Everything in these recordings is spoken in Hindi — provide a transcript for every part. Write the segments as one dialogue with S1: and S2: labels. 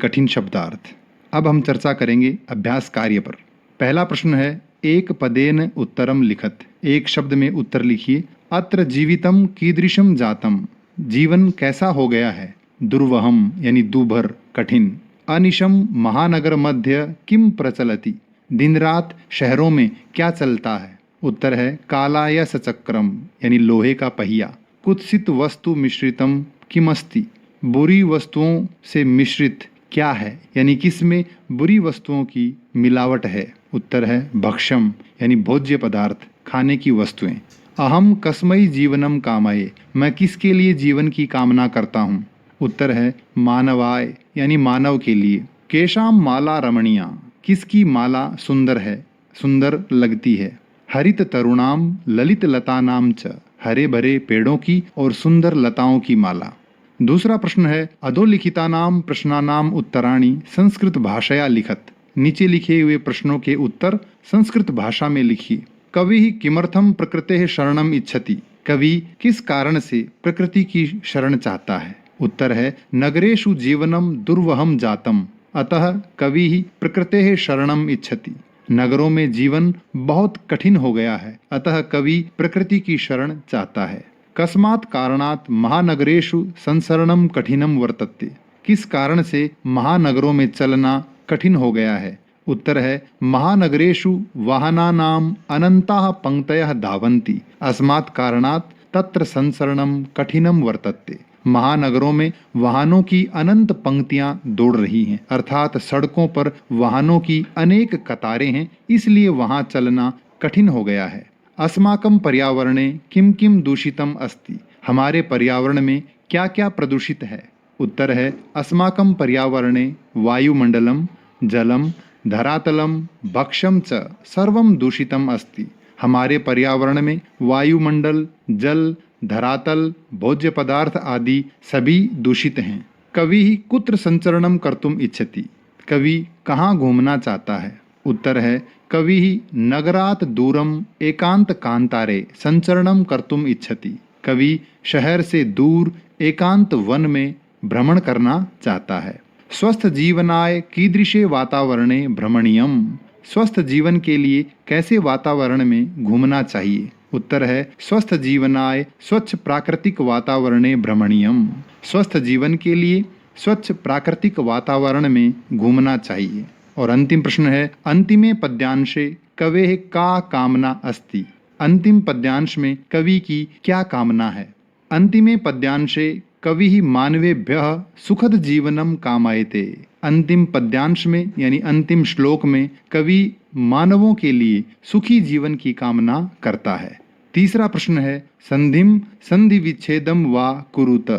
S1: कठिन शब्दार्थ। अब हम चर्चा करेंगे अभ्यास कार्य पर। पहला प्रश्न है, एक पदेन उत्तरम लिखत। एक शब्द में उत्तर लिखिए। अत्र जीवितम कीदृशम जातम। जीवन कैसा हो गया है। दुर्वहम यानी दूभर, कठिन। अनिशम महानगर मध्य किम प्रचलति। दिन रात शहरों में क्या चलता है। उत्तर है कालाय सचक्रम यानी लोहे का पहिया। कुत्सित वस्तु मिश्रितम किमस्ति। बुरी वस्तुओं से मिश्रित क्या है, यानी किसमें बुरी वस्तुओं की मिलावट है। उत्तर है भक्षम यानी भोज्य पदार्थ, खाने की वस्तुएं। अहम कस्मई जीवनम कामये। मैं किसके लिए जीवन की कामना करता हूँ। उत्तर है मानवाय यानी मानव के लिए। केशाम माला रमणीया। किसकी माला सुंदर है, सुंदर लगती है। हरित तरुणाम ललित लतानाम च। हरे भरे पेड़ों की और सुंदर लताओं की माला। दूसरा प्रश्न है, अधोलिखितानाम प्रश्नानाम उत्तराणि संस्कृत भाषया लिखत। नीचे लिखे हुए प्रश्नों के उत्तर संस्कृत भाषा में लिखिए। कवि किमर्थम प्रकृतेः शरणम इच्छति। कवि किस कारण से प्रकृति की शरण चाहता है। उत्तर है नगरेषु जीवनम दुर्वहम जातम, अतः कवि ही प्रकृतेः शरणम इच्छति। नगरों में जीवन बहुत कठिन हो गया है, अतः कवि प्रकृति की शरण चाहता है। कस्मात् कारणात् महानगरेषु संसरणम कठिनम वर्तते। किस कारण से महानगरों में चलना कठिन हो गया है। उत्तर है महानगरेषु वाहनानाम अनंताः पंक्तयः धावन्ति, अस्मात् कारणात् तत्र संसरणम कठिनम वर्तते। महानगरों में वाहनों की अनंत पंक्तियां दौड़ रही हैं, अर्थात सड़कों पर वाहनों की अनेक कतारें हैं, इसलिए वहां चलना कठिन हो गया है। अस्माकं पर्यावरणे किम किम दूषितम अस्ति। हमारे पर्यावरण में क्या क्या प्रदूषित है। उत्तर है अस्माकं पर्यावरणे वायुमंडलम जलम धरातलम भक्षम च सर्वम दूषितम अस्ति। हमारे पर्यावरण में वायुमंडल, जल, धरातल, भोज्य पदार्थ आदि सभी दूषित हैं। कवि कुत्र संचरणम कर्तुम इच्छति। कवि कहाँ घूमना चाहता है। उत्तर है कवि नगरात दूरम एकांत कांतारे संचरणम कर्तुम इच्छति। कवि शहर से दूर एकांत वन में भ्रमण करना चाहता है। स्वस्थ जीवनाय कीदृशे वातावरणे भ्रमणीयम। स्वस्थ जीवन के लिए कैसे वातावरण में घूमना चाहिए। उत्तर है स्वस्थ जीवनाय स्वच्छ प्राकृतिक वातावरणे भ्रमणीयम। स्वस्थ जीवन के लिए स्वच्छ प्राकृतिक वातावरण में घूमना चाहिए। और अंतिम प्रश्न है, अंतिमे पद्यांशे कवेः का कामना अस्ति। अंतिम पद्यांश में कवि की क्या कामना है। अंतिमे पद्यांशे कवि मानवेभ्यः सुखद जीवनम कामयते। अंतिम पद्यांश में यानी अंतिम श्लोक में कवि मानवों के लिए सुखी जीवन की कामना करता है। तीसरा प्रश्न है, संधिम संधि विच्छेदम वा कुरुत।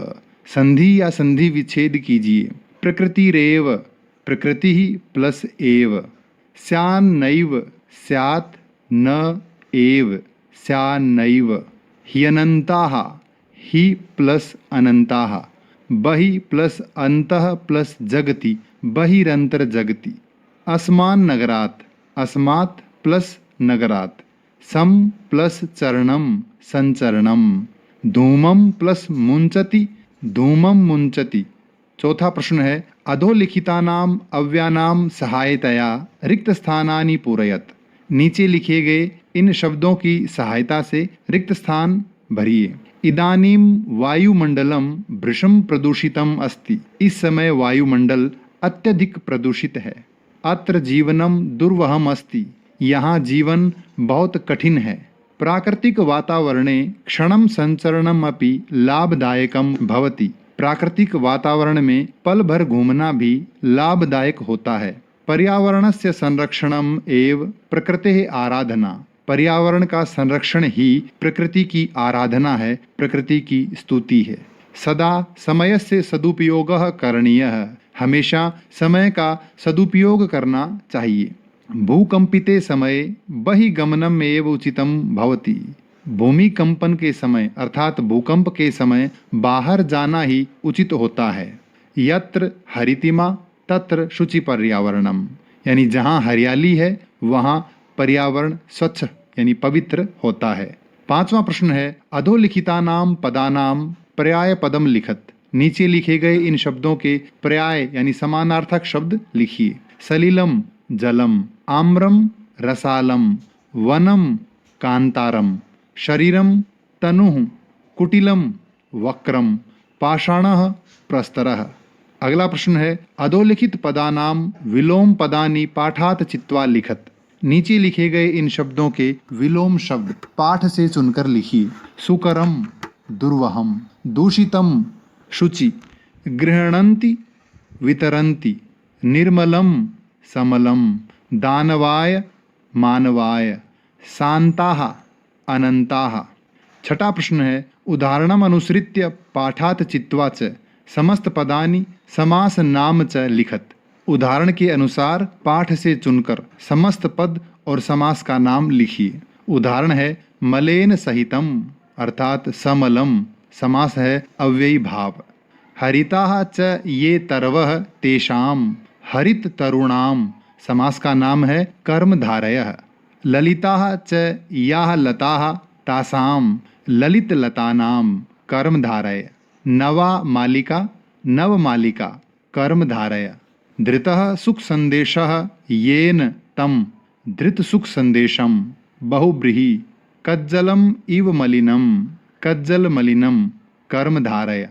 S1: संधि या संधि विच्छेद कीजिए। प्रकृतिरेव, प्रकृति प्लस एव, स्यान्नैव, स्यात्, न एव, स्यान्नैव, ह्यनन्ताः, हि प्लस अनंताः, बहि प्लस अंतः प्लस जगति, बहिरंतर जगति। अस्मान् नगरात्, अस्मात् प्लस नगरात्। सम प्लस चरणम संचरणम। धूमम प्लस मुंचति, धूमम मुंचति। चौथा प्रश्न है, अधोलिखितानाम अव्यानाम सहायतया रिक्त स्थानानि पूरयत। नीचे लिखे गए इन शब्दों की सहायता से रिक्त स्थान भरिए। इदानीम वायुमंडलम भृशम प्रदूषितम अस्ति। इस समय वायुमंडल अत्यधिक प्रदूषित है। अत्र जीवनम दुर्वहम अस्ति। यहाँ जीवन बहुत कठिन है। प्राकृतिक वातावरणे क्षणम संचरणम अपि लाभदायकम भवति। प्राकृतिक वातावरण में पल भर घूमना भी लाभदायक होता है। पर्यावरणस्य संरक्षणम एव प्रकृतेः आराधना। पर्यावरण का संरक्षण ही प्रकृति की आराधना है, प्रकृति की स्तुति है। सदा समयस्य सदुपयोगः करणीयः। हमेशा समय का सदुपयोग करना चाहिए। भूकंपिते समये बहिगमनम एव उचितम भवति। भूमिकंपन के समय अर्थात भूकंप के समय बाहर जाना ही उचित होता है। यत्र हरितिमा तत्र शुचि पर्यावरणम। यानी जहाँ हरियाली है वहाँ पर्यावरण स्वच्छ यानी पवित्र होता है। पांचवा प्रश्न है, अधोलिखितानाम पदानाम पर्याय पदम लिखत। नीचे लिखे गए इन शब्दों के पर्याय यानी समानार्थक शब्द लिखिए। सलिलम जलम, आम्रम रसालम, वनम कांतारम, शरीरम तनुः, कुटिलम वक्रम, पाषाणः प्रस्तरः। अगला प्रश्न है अधोलिखित पदानाम विलोम पदानि पाठात चित्वा लिखत। नीचे लिखे गए इन शब्दों के विलोम शब्द पाठ से चुनकर लिखिए। सुकरम दुर्वहम, दूषितम शुचि, गृह्णन्ति वितरन्ति, निर्मलम समलम, दानवाय मानवाय, शान्ताः अनन्ताः। छठा प्रश्न है उदाहरणम अनुसृत्य पाठात चित्वा च समस्त पदानि समास नाम च लिखत। उदाहरण के अनुसार पाठ से चुनकर समस्त पद और समास का नाम लिखिए। उदाहरण है मलेन सहितम अर्थात समलम, समास है अव्ययी भाव। हरिताः च ये तरवः तेषाम, हरित तरुणाम, समास का नाम है कर्मधारयः। ललिताः च याः लताः तासाम, ललित लतानाम, कर्मधारय। नवा मालिका नवमालिका, कर्मधारय। धृतः सुख संदेशः येन तम, धृत सुख संदेशम, बहुब्रीहि। कज्जलम इव मलिनम, कज्जल मलिनम, कर्मधारय।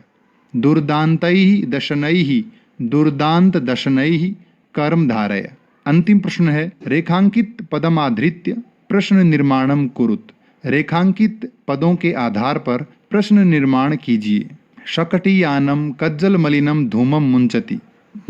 S1: दुर्दान्तैः दशनैः, दुर्दांत दशनैः, कर्मधारय। अंतिम प्रश्न है रेखांकित पदमाधृत्य प्रश्न निर्माणम कुरुत। रेखांकित पदों के आधार पर प्रश्न निर्माण कीजिए। शकटियानम कज्जल मलिनम धूमम मुंचति।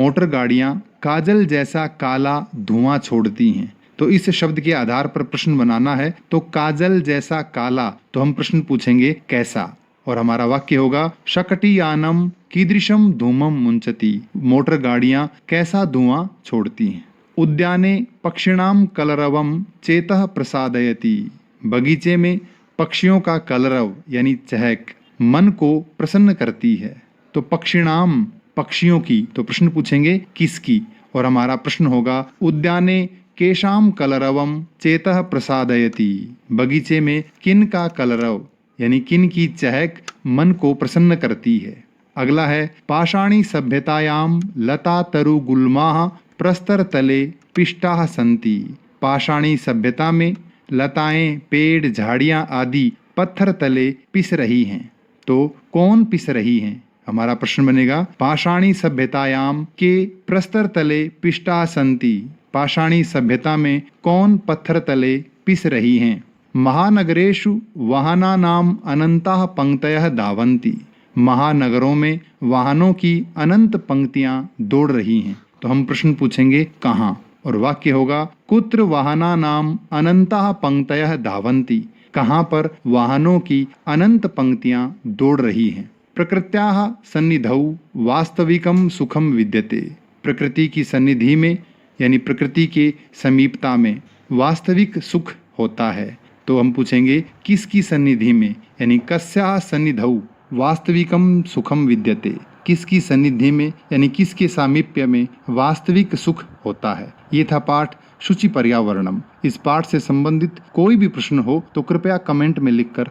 S1: मोटर गाड़ियां काजल जैसा काला धुआं छोड़ती हैं। तो इस शब्द के आधार पर प्रश्न बनाना है। तो काजल जैसा काला, तो हम प्रश्न पूछेंगे कैसा, और हमारा वाक्य होगा शकटियानम कीदृशम धूमम मुंचति। मोटर गाड़ियां कैसा धुआं छोड़ती हैं। उद्याने पक्षिणाम कलरवम चेतः प्रसादयति। बगीचे में पक्षियों का कलरव यानी चहक मन को प्रसन्न करती है। तो पक्षिणाम पक्षियों की, तो प्रश्न पूछेंगे किसकी, और हमारा प्रश्न होगा उद्याने केशाम कलरवम चेतः प्रसादयति। बगीचे में किन का कलरव यानी किन की चहक मन को प्रसन्न करती है। अगला है पाषाणी सभ्यतायाम लता तरु गुल्माः प्रस्तर तले पिष्टाः सन्ति। पाषाणी सभ्यता में लताएं, पेड़, झाड़ियां आदि पत्थर तले पिस रही हैं। तो कौन पिस रही हैं? हमारा प्रश्न बनेगा पाषाणी सभ्यतायाम के प्रस्तर तले पिष्टाः सन्ति। पाषाणी सभ्यता में कौन पत्थर तले पिस रही हैं। महानगरेषु वाहनानाम अनंताः पंक्तयः धावन्ति। महानगरों में वाहनों की अनंत पंक्तियां दौड़ रही हैं। तो हम प्रश्न पूछेंगे कहाँ, और वाक्य होगा कुत्र वाहनानाम अनंताः पंक्तयः धावन्ति। कहाँ पर वाहनों की अनंत पंक्तियां दौड़ रही हैं। प्रकृत्याः सन्निधौ वास्तविकम सुखम विद्यते। प्रकृति की सन्निधि में यानी प्रकृति के समीपता में वास्तविक सुख होता है। तो हम पूछेंगे किसकी सन्निधि में, यानी कस्याः सन्निधौ वास्तविकम सुखम विद्यते। किसकी सन्निधि में यानी किसके सामीप्य में वास्तविक सुख होता है। ये था पाठ शुचि पर्यावरणम। इस पाठ से संबंधित कोई भी प्रश्न हो तो कृपया कमेंट में लिखकर